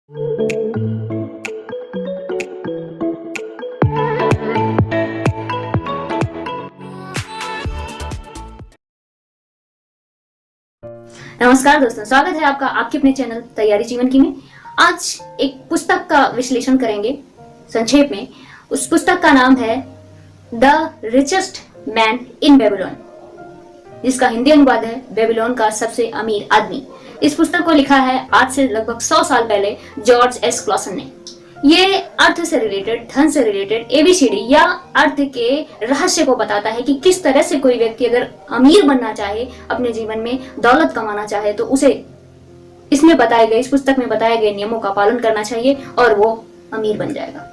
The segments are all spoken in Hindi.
नमस्कार दोस्तों, स्वागत है आपका आपके अपने चैनल तैयारी जीवन की में। आज एक पुस्तक का विश्लेषण करेंगे संक्षेप में। उस पुस्तक का नाम है the richest man in Babylon, जिसका हिंदी अनुवाद है बेबीलोन का सबसे अमीर आदमी। इस पुस्तक को लिखा है आज से लगभग 100 साल पहले जॉर्ज एस क्लॉसन ने। ये अर्थ से रिलेटेड, धन से रिलेटेड एबीसीडी या अर्थ के रहस्य को बताता है कि किस तरह से कोई व्यक्ति अगर अमीर बनना चाहे, अपने जीवन में दौलत कमाना चाहे, तो उसे इसमें बताए गए, इस पुस्तक में बताए गए नियमों का पालन करना चाहिए और वो अमीर बन जाएगा।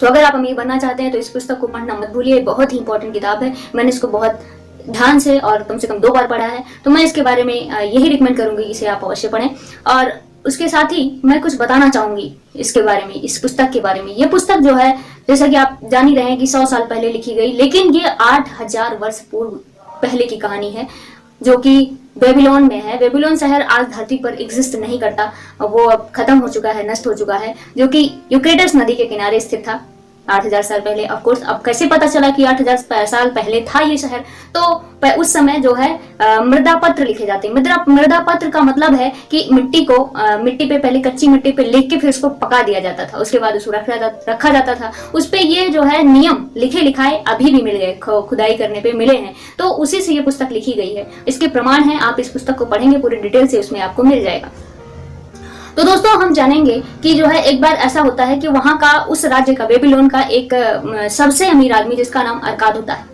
तो अगर आप अमीर बनना चाहते हैं तो इस पुस्तक को पढ़ना मत भूलिए। बहुत ही इंपॉर्टेंट किताब है। मैंने इसको बहुत ध्यान से और कम से कम 2 बार पढ़ा है, तो मैं इसके बारे में यही रिकमेंड करूंगी कि इसे आप अवश्य पढ़ें। और उसके साथ ही मैं कुछ बताना चाहूंगी इसके बारे में, इस पुस्तक के बारे में। ये पुस्तक जो है, जैसा कि आप जान ही रहे हैं कि 100 साल पहले लिखी गई, लेकिन ये 8000 वर्ष पूर्व पहले की कहानी है, जो कि बेबीलोन में है। बेबीलोन शहर आज धरती पर एग्जिस्ट नहीं करता, वो अब खत्म हो चुका है, नष्ट हो चुका है, जो कि यूफ्रेटिस नदी के किनारे स्थित था 8000 साल पहले। ऑफ कोर्स अब कैसे पता चला कि 8000 साल पहले था ये शहर? तो उस समय जो है मृदा पत्र लिखे जाते हैं। मृदा पत्र का मतलब है कि मिट्टी को मिट्टी पे, पहले कच्ची मिट्टी पे लिख के फिर उसको पका दिया जाता था, उसके बाद उसको रखा जाता था। उस पे ये जो है नियम लिखे लिखाए अभी भी मिल गए, खुदाई करने पे मिले हैं, तो उसी से ये पुस्तक लिखी गई है। इसके प्रमाण है, आप इस पुस्तक को पढ़ेंगे पूरी डिटेल से उसमें आपको मिल जाएगा। तो दोस्तों, हम जानेंगे कि जो है एक बार ऐसा होता है कि वहां का, उस राज्य का, बेबीलोन का एक सबसे अमीर आदमी जिसका नाम अरकाद होता है।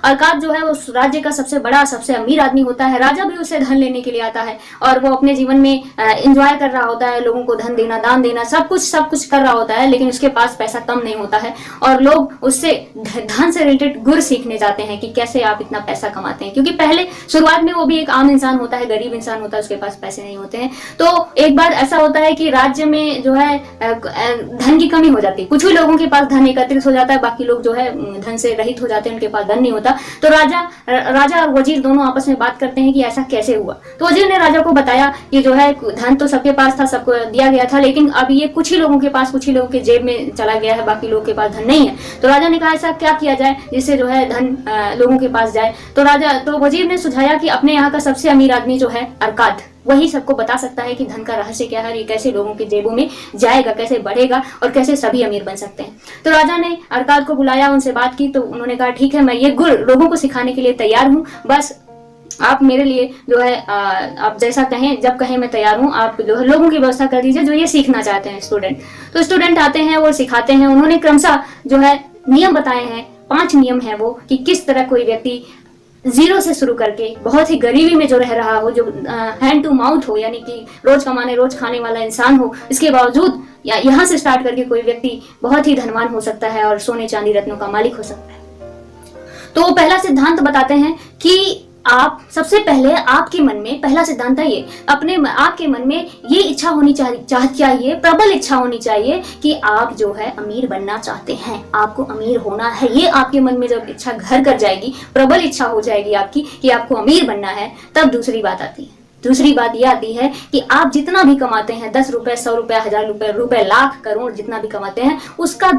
अरकाद जो है उस राज्य का सबसे बड़ा, सबसे अमीर आदमी होता है। राजा भी उससे धन लेने के लिए आता है और वो अपने जीवन में एंजॉय कर रहा होता है, लोगों को धन देना, दान देना, सब कुछ कर रहा होता है, लेकिन उसके पास पैसा कम नहीं होता है और लोग उससे धन से रिलेटेड गुर सीखने जाते हैं कि कैसे आप इतना पैसा कमाते हैं। क्योंकि पहले शुरुआत में वो भी एक आम इंसान होता है, गरीब इंसान होता है, उसके पास पैसे नहीं होते हैं। तो एक बार ऐसा होता है कि राज्य में जो है धन की कमी हो जाती है। कुछ ही लोगों के पास धन एकत्रित हो जाता है, बाकी लोग जो है धन से रहित हो जाते हैं, उनके पास धन नहीं होता। तो राजा और वजीर दोनों आपस में बात करते हैं कि ऐसा कैसे हुआ। तो वजीर ने राजा को बताया कि जो है धन तो सबके पास था, सबको दिया गया था, लेकिन अब ये कुछ ही लोगों के पास, कुछ ही लोगों के जेब में चला गया है, बाकी लोगों के पास धन नहीं है। तो राजा ने कहा ऐसा क्या किया जाए जिससे जो है धन लोगों के पास जाए। तो वजीर ने सुझाया कि अपने यहाँ का सबसे अमीर आदमी जो है अरकाद, वही सबको बता सकता है कि धन का रहस्य क्या है, ये कैसे लोगों के जेबों में जाएगा, कैसे बढ़ेगा और कैसे सभी अमीर बन सकते हैं। तो राजा ने अरकाद को बुलाया, उनसे बात की, तो उन्होंने कहा ठीक है, मैं ये गुर लोगों को सिखाने के लिए तैयार हूँ, बस आप मेरे लिए जो है आप जैसा कहें, जब कहें मैं तैयार हूँ। आप जो है लोगों की व्यवस्था कर दीजिए जो ये सीखना चाहते हैं स्टूडेंट। तो स्टूडेंट आते हैं, वो सिखाते हैं। उन्होंने क्रमशः जो है नियम बताए हैं, 5 नियम है वो, कि किस तरह कोई व्यक्ति जीरो से शुरू करके बहुत ही गरीबी में जो रह रहा हो, जो हैंड टू माउथ हो, यानी कि रोज कमाने रोज खाने वाला इंसान हो, इसके बावजूद यहाँ से स्टार्ट करके कोई व्यक्ति बहुत ही धनवान हो सकता है और सोने चांदी रत्नों का मालिक हो सकता है। तो वो पहला सिद्धांत बताते हैं कि आप सबसे पहले आपके मन में, पहला सिद्धांत है ये, आपके मन में ये इच्छा होनी चाहिए, प्रबल इच्छा होनी चाहिए कि आप जो है अमीर बनना चाहते हैं, आपको अमीर होना है। ये आपके मन में जब इच्छा घर कर जाएगी, प्रबल इच्छा हो जाएगी आपकी कि आपको अमीर बनना है, तब दूसरी बात आती है। दूसरी बात यह आती है कि आप जितना भी कमाते हैं, 10 रुपए, 100 रुपए, 1000 रुपए, लाख, करोड़, जितना भी कमाते हैं, उसका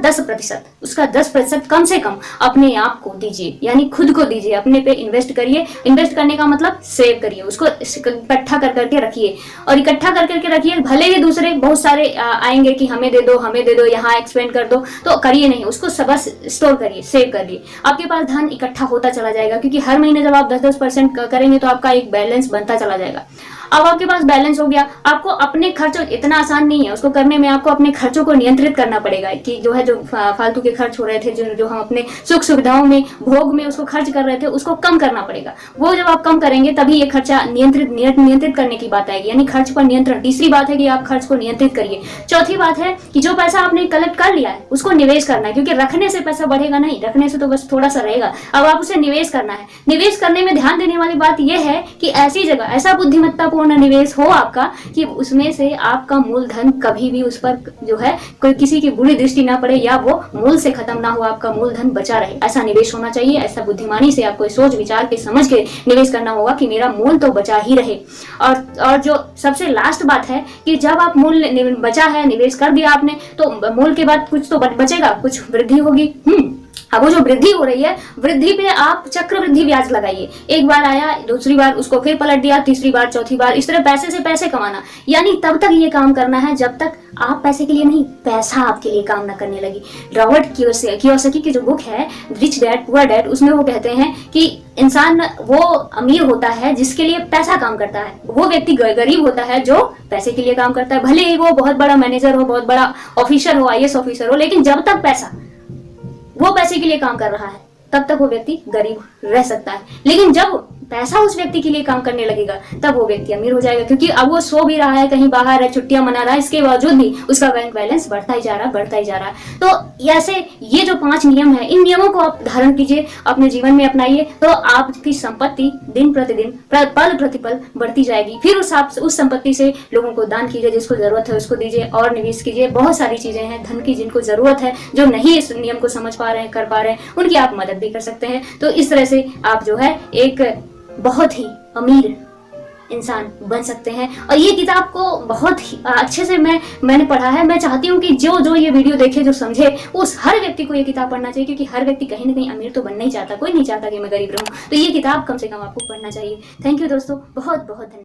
10% कम से कम अपने आप को दीजिए, यानी खुद को दीजिए, अपने पे इन्वेस्ट करिए। इन्वेस्ट करने का मतलब सेव करिए, उसको इकट्ठा कर करके रखिए, और इकट्ठा कर करके रखिए। भले ही दूसरे बहुत सारे आएंगे कि हमें दे दो, यहाँ एक्सपेंड कर दो, तो करिए नहीं, उसको सब स्टोर करिए, सेव करिए। आपके पास धन इकट्ठा होता चला जाएगा, क्योंकि हर महीने जब आप 10% करेंगे तो आपका एक बैलेंस बनता चला जाएगा। अब आपके पास बैलेंस हो गया, आपको अपने खर्चों, इतना आसान नहीं है उसको करने में, आपको अपने खर्चों को नियंत्रित करना पड़ेगा कि जो है जो फालतू के खर्च हो रहे थे, जो हम अपने सुख सुविधाओं में, भोग में उसको खर्च कर रहे थे, उसको कम करना पड़ेगा। वो जब आप कम करेंगे तभी ये खर्चा नियंत्रित करने की बात आएगी, यानी खर्च पर नियंत्रण। तीसरी बात है कि आप खर्च को नियंत्रित करिए। चौथी बात है कि जो पैसा आपने कलेक्ट कर लिया है उसको निवेश करना है, क्योंकि रखने से पैसा बढ़ेगा नहीं, रखने से तो बस थोड़ा सा रहेगा। अब आप उसे निवेश करना है। निवेश करने में ध्यान देने वाली बात यह है कि ऐसी जगह, ऐसा बुद्धिमत्ता पूर्ण निवेश हो आपका कि उसमें से आपका मूलधन कभी भी उस पर जो है कोई किसी की बुरी दृष्टि ना पड़े या वो मूल से खत्म ना हो, आपका मूलधन बचा रहे। ऐसा निवेश होना चाहिए। ऐसा बुद्धिमानी से आपको सोच विचार के समझ के निवेश करना होगा कि मेरा मूल तो बचा ही रहे। और जो सबसे लास्ट बात है कि जब आप मूल बचा है, निवेश कर दिया आपने, तो मूल के बाद कुछ तो बचेगा, कुछ वृद्धि होगी। अब वो जो वृद्धि हो रही है, वृद्धि पे आप चक्रवृद्धि ब्याज लगाइए। एक बार आया, दूसरी बार उसको फिर पलट दिया, तीसरी बार, चौथी बार, इस तरह पैसे से पैसे कमाना। यानी तब तक ये काम करना है जब तक आप पैसे के लिए नहीं, पैसा आपके लिए काम ना करने लगी। रॉबर्ट कियोसाकी की जो बुक है रिच डैड पुअर डैड, उसमें वो कहते हैं कि इंसान वो अमीर होता है जिसके लिए पैसा काम करता है, वो व्यक्ति गरीब होता है जो पैसे के लिए काम करता है। भले ही वो बहुत बड़ा मैनेजर हो, बहुत बड़ा ऑफिसर हो, आईएएस ऑफिसर हो, लेकिन जब तक वो पैसे के लिए काम कर रहा है तब तक वो व्यक्ति गरीब रह सकता है। लेकिन जब पैसा उस व्यक्ति के लिए काम करने लगेगा तब वो व्यक्ति अमीर हो जाएगा, क्योंकि अब वो सो भी रहा है, कहीं बाहर है, छुट्टियां मना रहा है, इसके बावजूद भी उसका बैंक बैलेंस बढ़ता ही जा रहा है। तो ऐसे ये जो 5 नियम है, इन नियमों को आप धारण कीजिए, अपने जीवन में अपनाइए, तो आपकी संपत्ति दिन प्रतिदिन पल प्रतिपल बढ़ती जाएगी। फिर उस संपत्ति से लोगों को दान कीजिए, जिसको जरूरत है उसको दीजिए, और निवेश कीजिए। बहुत सारी चीजें हैं धन की जिनको जरूरत है, जो नहीं इस नियम को समझ पा रहे हैं, कर पा रहे हैं, उनकी आप मदद भी कर सकते हैं। तो इस तरह से आप जो है एक बहुत ही अमीर इंसान बन सकते हैं। और ये किताब को बहुत ही अच्छे से मैंने पढ़ा है। मैं चाहती हूँ कि जो ये वीडियो देखे, जो समझे, उस हर व्यक्ति को ये किताब पढ़ना चाहिए, क्योंकि हर व्यक्ति कहीं ना कहीं अमीर तो बनना ही चाहता, कोई नहीं चाहता कि मैं गरीब रहूं। तो ये किताब कम से कम आपको पढ़ना चाहिए। थैंक यू दोस्तों, बहुत बहुत धन्यवाद।